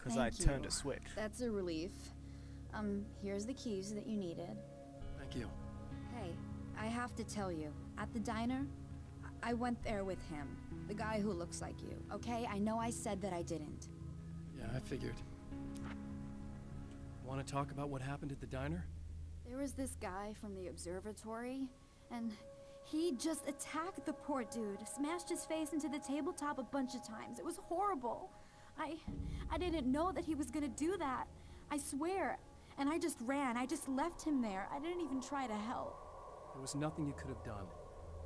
because I turned a switch. That's a relief. Here's the keys that you needed. Thank you. Hey, I have to tell you, at the diner, I went there with him. The guy who looks like you, okay? I know I said that I didn't. Yeah, I figured. Want to talk about what happened at the diner? There was this guy from the observatory, and he just attacked the poor dude, smashed his face into the tabletop a bunch of times. It was horrible. I didn't know that he was gonna do that. I swear. And I just ran. I just left him there. I didn't even try to help. There was nothing you could have done.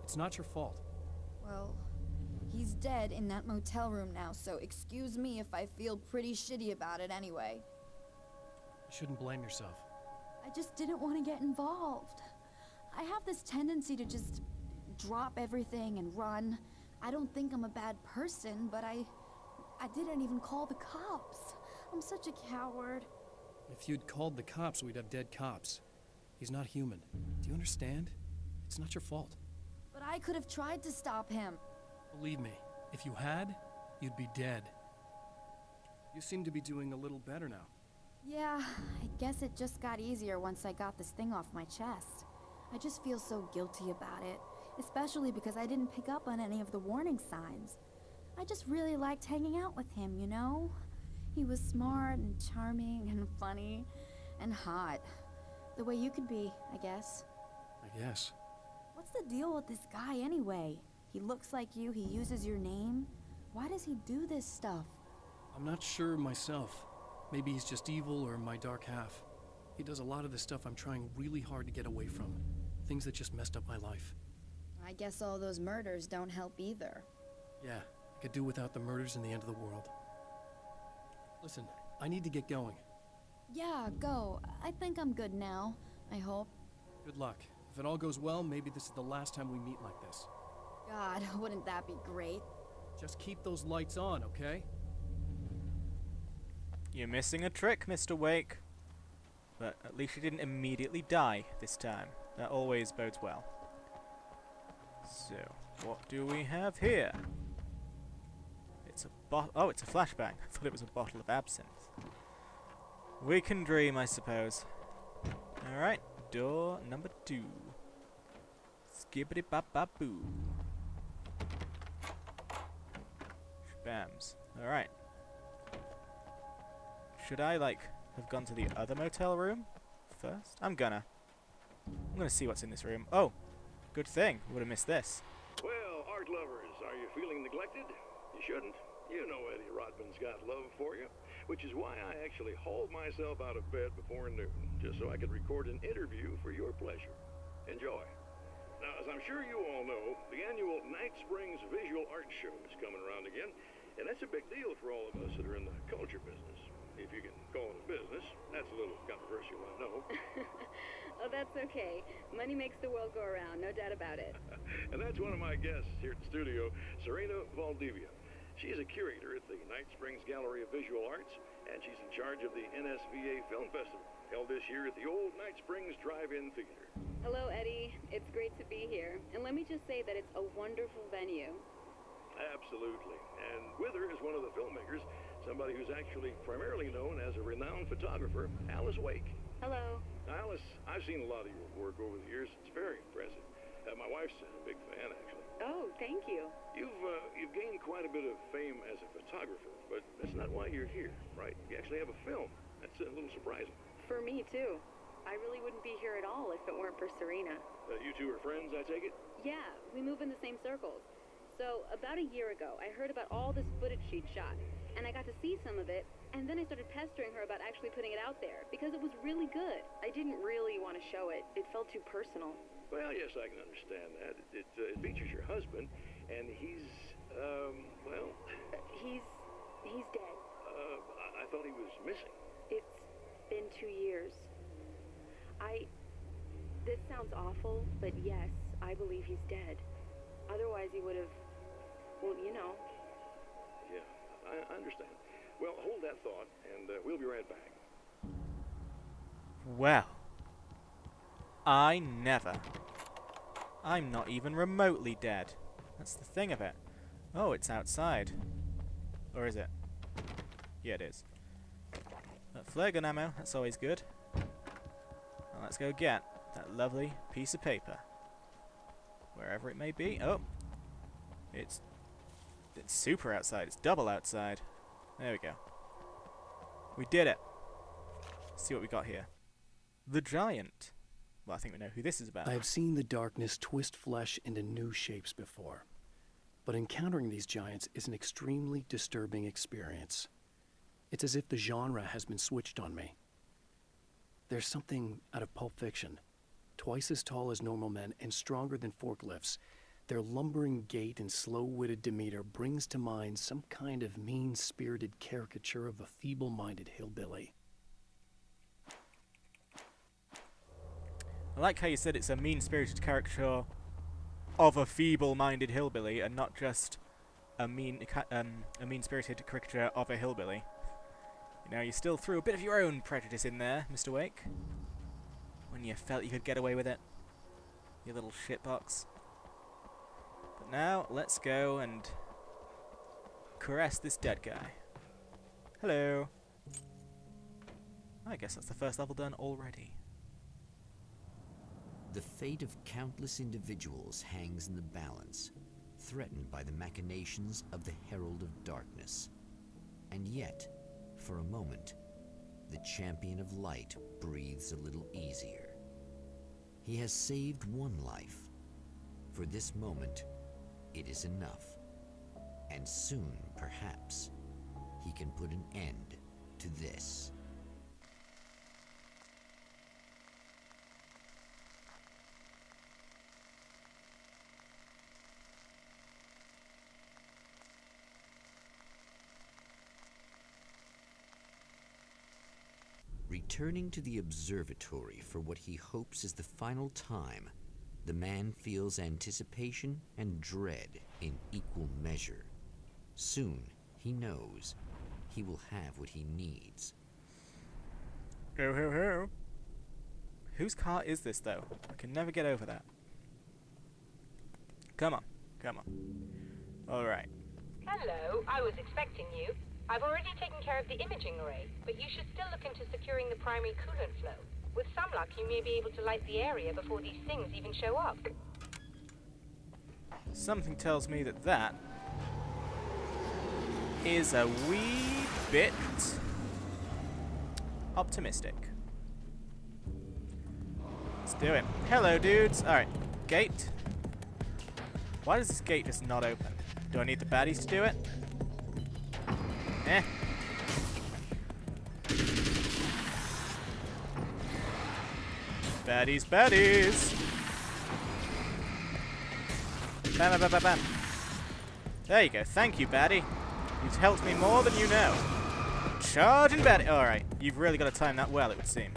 It's not your fault. Well, he's dead in that motel room now, so excuse me if I feel pretty shitty about it anyway. You shouldn't blame yourself. I just didn't want to get involved. I have this tendency to just drop everything and run. I don't think I'm a bad person, but I didn't even call the cops. I'm such a coward. If you'd called the cops, we'd have dead cops. He's not human. Do you understand? It's not your fault. But I could have tried to stop him. Believe me, if you had, you'd be dead. You seem to be doing a little better now. Yeah, I guess it just got easier once I got this thing off my chest. I just feel so guilty about it, especially because I didn't pick up on any of the warning signs. I just really liked hanging out with him, you know? He was smart and charming and funny and hot. The way you could be, I guess. I guess. What's the deal with this guy anyway? He looks like you, he uses your name. Why does he do this stuff? I'm not sure myself. Maybe he's just evil or my dark half. He does a lot of the stuff I'm trying really hard to get away from. Things that just messed up my life. I guess all those murders don't help either. Yeah, I could do without the murders and the end of the world. Listen, I need to get going. Yeah, go. I think I'm good now. I hope. Good luck. If it all goes well, maybe this is the last time we meet like this. God, wouldn't that be great? Just keep those lights on, okay? You're missing a trick, Mr. Wake. But at least you didn't immediately die this time. That always bodes well. So, what do we have here? It's a oh, it's a flashbang. I thought it was a bottle of absinthe. We can dream, I suppose. Alright, door number 2. Skibbity bop bop boo. Shabams. Alright. Should I, like, have gone to the other motel room first? I'm gonna see what's in this room. Oh, good thing. Would have missed this. Well, art lovers, are you feeling neglected? You shouldn't. You know Eddie Rodman's got love for you, which is why I actually hauled myself out of bed before noon, just so I could record an interview for your pleasure. Enjoy. Now, as I'm sure you all know, the annual Night Springs Visual Art Show is coming around again, and that's a big deal for all of us that are in the culture business. If you can call it a business. That's a little controversial, I know. Oh, that's okay. Money makes the world go around, no doubt about it. And that's one of my guests here at the studio, Serena Valdivia. She's a curator at the Night Springs Gallery of Visual Arts, and she's in charge of the NSVA Film Festival, held this year at the old Night Springs Drive-In Theater. Hello, Eddie. It's great to be here. And let me just say that it's a wonderful venue. Absolutely. And with her is one of the filmmakers, somebody who's actually primarily known as a renowned photographer, Alice Wake. Hello. Now, Alice, I've seen a lot of your work over the years. It's very impressive. My wife's a big fan, actually. Oh, thank you. You've gained quite a bit of fame as a photographer, but that's not why you're here, right? You actually have a film. That's a little surprising. For me, too. I really wouldn't be here at all if it weren't for Serena. You two are friends, I take it? Yeah, we move in the same circles. So, about a year ago, I heard about all this footage she'd shot, and I got to see some of it, and then I started pestering her about actually putting it out there, because it was really good. I didn't really want to show it. It felt too personal. Well, yes, I can understand that. It features your husband, and he's, well... He's dead. I thought he was missing. It's been 2 years. This sounds awful, but yes, I believe he's dead. Otherwise he would have, well, you know. Yeah, I understand. Well, hold that thought, and we'll be right back. Well, I never. I'm not even remotely dead. That's the thing of it. Oh, it's outside. Or is it? Yeah, it is. flare gun ammo, that's always good. Now let's go get that lovely piece of paper. Wherever it may be. Oh! It's super outside. It's double outside. There we go. We did it. Let's see what we got here. The Giant. Well, I think we know who this is about. I have seen the darkness twist flesh into new shapes before, but encountering these giants is an extremely disturbing experience. It's as if the genre has been switched on me. There's something out of Pulp Fiction. Twice as tall as normal men and stronger than forklifts, their lumbering gait and slow-witted demeanor brings to mind some kind of mean-spirited caricature of a feeble-minded hillbilly. I like how you said it's a mean-spirited caricature of a feeble-minded hillbilly, and not just a mean-spirited caricature of a hillbilly. You know, you still threw a bit of your own prejudice in there, Mr. Wake, when you felt you could get away with it, you little shitbox. But now, let's go and caress this dead guy. Hello. I guess that's the first level done already. The fate of countless individuals hangs in the balance, threatened by the machinations of the Herald of Darkness. And yet, for a moment, the Champion of Light breathes a little easier. He has saved one life. For this moment, it is enough. And soon, perhaps, he can put an end to this. Returning to the observatory for what he hopes is the final time, the man feels anticipation and dread in equal measure. Soon, he knows, he will have what he needs. Ho ho ho. Whose car is this, though? I can never get over that. Come on, come on. Alright. Hello, I was expecting you. I've already taken care of the imaging array, but you should still look into securing the primary coolant flow. With some luck, you may be able to light the area before these things even show up. Something tells me that that is a wee bit optimistic. Let's do it. Hello, dudes. Alright, gate. Why does this gate just not open? Do I need the baddies to do it? Eh. Baddies, baddies! Bam, bam, bam, bam, bam. There you go. Thank you, baddie. You've helped me more than you know. Charging baddie. Alright, you've really got to time that well, it would seem.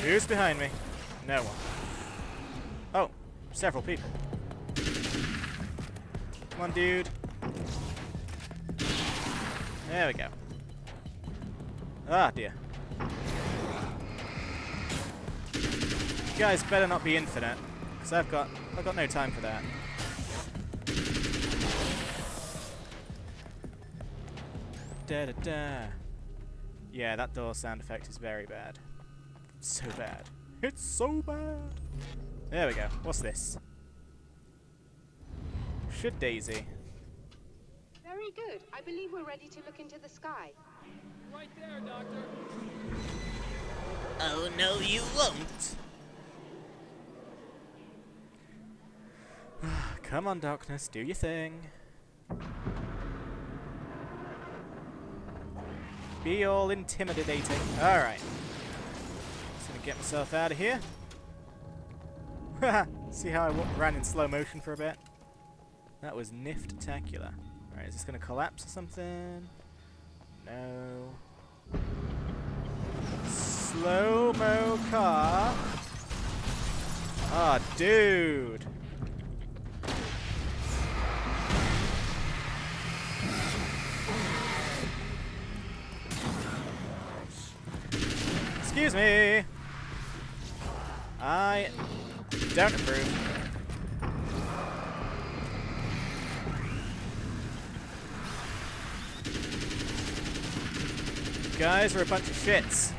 Who's behind me? No one. Oh, several people. Come on, dude. There we go. Ah, dear. You guys better not be infinite, because I've got no time for that. Da da da. Yeah, that door sound effect is very bad. So bad. It's so bad. There we go. What's this? Should Daisy. Very good. I believe we're ready to look into the sky. Right there, Doctor. Oh no, you won't. Come on, darkness, do your thing. Be all intimidating. Alright. Just gonna get myself out of here. See how I ran in slow motion for a bit? That was niftacular. Alright, is this gonna collapse or something? No. Slow-mo car. Ah, dude. Excuse me. I don't approve. guys are a bunch of shits.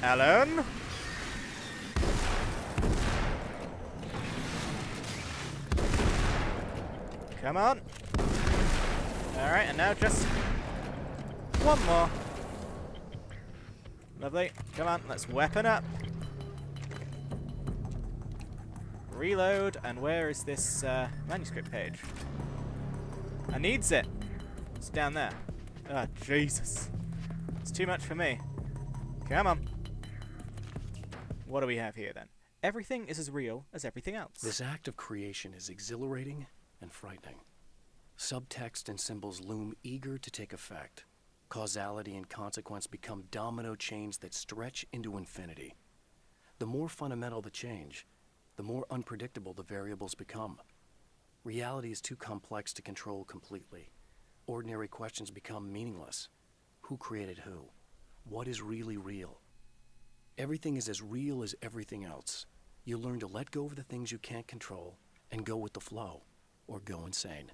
Alan? Come on. Alright, and now just one more. Lovely. Come on, let's weapon up. Reload, and where is this manuscript page? I needs it. It's down there. Ah, Jesus. It's too much for me. Come on. What do we have here then? Everything is as real as everything else. This act of creation is exhilarating and frightening. Subtext and symbols loom eager to take effect. Causality and consequence become domino chains that stretch into infinity. The more fundamental the change, the more unpredictable the variables become. Reality is too complex to control completely. Ordinary questions become meaningless. Who created who? What is really real? Everything is as real as everything else. You learn to let go of the things you can't control and go with the flow, or go insane.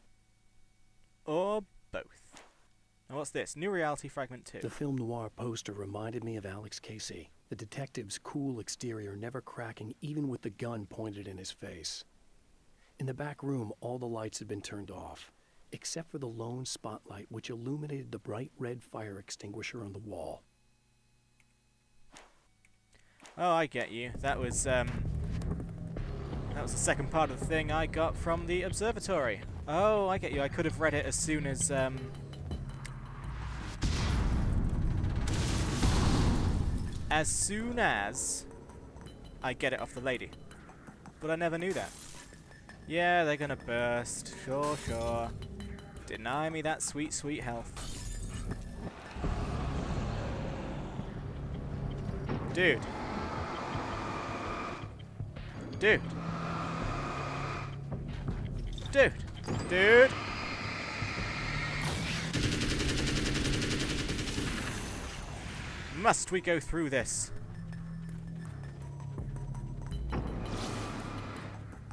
Or both. Now what's this? New Reality Fragment 2. The film noir poster reminded me of Alex Casey, the detective's cool exterior never cracking even with the gun pointed in his face. In the back room, all the lights had been turned off, except for the lone spotlight which illuminated the bright red fire extinguisher on the wall. Oh, I get you. That was the second part of the thing I got from the observatory. Oh, I get you. I could have read it as soon as I get it off the lady. But I never knew that. Yeah, they're gonna burst. Sure, sure. Deny me that sweet, sweet health. Dude. Dude. Dude. Dude. Must we go through this?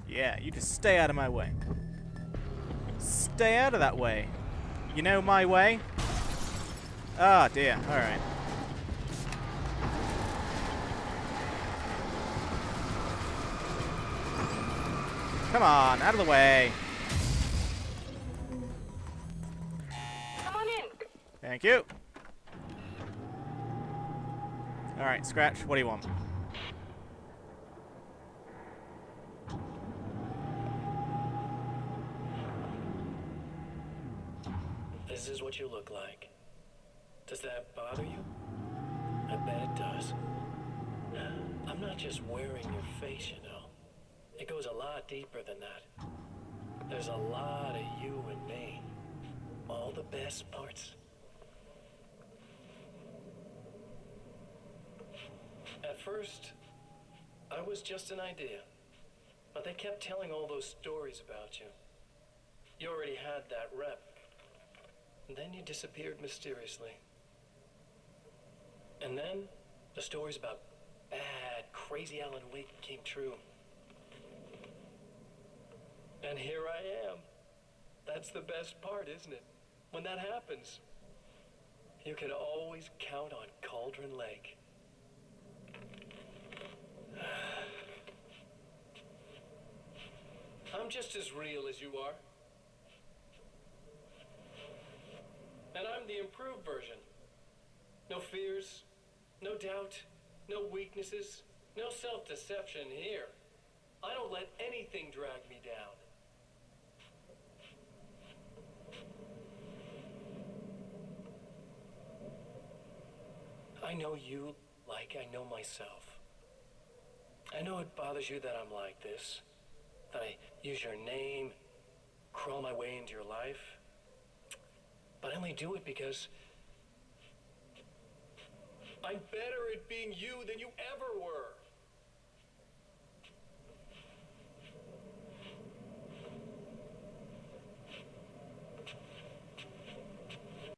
Yeah, you just stay out of my way. Stay out of that way. You know my way? Ah, dear. Alright. Come on, out of the way. Come on in. Thank you. Alright, Scratch, what do you want? This is what you look like. Does that bother you? I bet it does. I'm not just wearing your face, you know. It goes a lot deeper than that. There's a lot of you and me. All the best parts. At first, I was just an idea. But they kept telling all those stories about you. You already had that rep. And then you disappeared mysteriously. And then the stories about bad, crazy Alan Wake came true. And here I am. That's the best part, isn't it? When that happens, you can always count on Cauldron Lake. I'm just as real as you are. And I'm the improved version. No fears, no doubt, no weaknesses, no self-deception here. I don't let anything drag me down. I know you like I know myself. I know it bothers you that I'm like this, that I use your name, crawl my way into your life. But I only do it because I'm better at being you than you ever were.